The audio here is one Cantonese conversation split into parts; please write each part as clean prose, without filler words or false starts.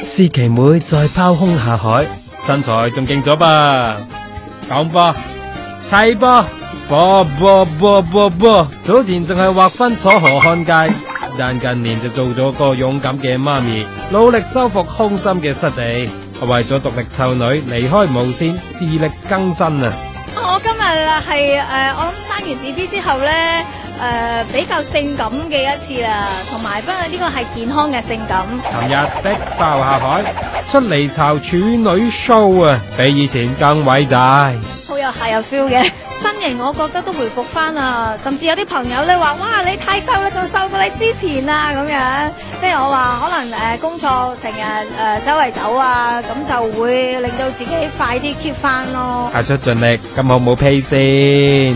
思琪妹再拋空下海，身材仲勁咗吧？講波，砌波，波，早前仲係劃分楚河漢界，但近年就做咗個勇敢嘅媽咪，努力修復空心嘅失地，為咗獨力湊女離開無線，自力更生啊！我今日係我諗生完 BB 之後咧，比較性感嘅一次啦，同埋不過呢個係健康嘅性感。尋日的爆下海，出嚟炒處女 show 啊，比以前更偉大，好有係有 feel 嘅。身形我覺得都回復翻啊，甚至有啲朋友咧話：哇，你太瘦啦，仲瘦過你之前啊咁樣。即係我話可能工作成日周圍走啊，咁就會令到自己快啲 keep 翻咯。下出盡力，咁好冇 pay 先？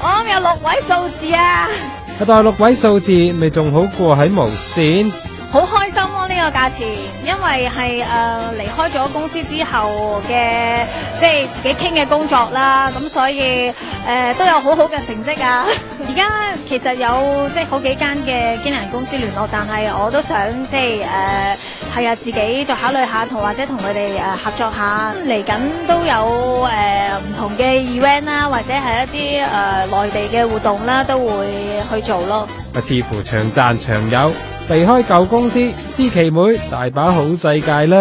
我諗有6位數字啊！一袋6位數字，咪仲好過喺無線。好開心咯，呢個價錢，因為係離開咗公司之後嘅，即係自己傾嘅工作啦，咁所以都有好好嘅成績啊！而家其實有即係好幾間嘅經紀人公司聯絡，但係我都想即係係啊，自己再考慮下，或者同佢哋合作下。嚟緊都有唔同嘅 event 啦，或者係一啲內地嘅活動啦，都會去做咯。似乎長賺長有。離開舊公司，思琪妹大把好世界啦。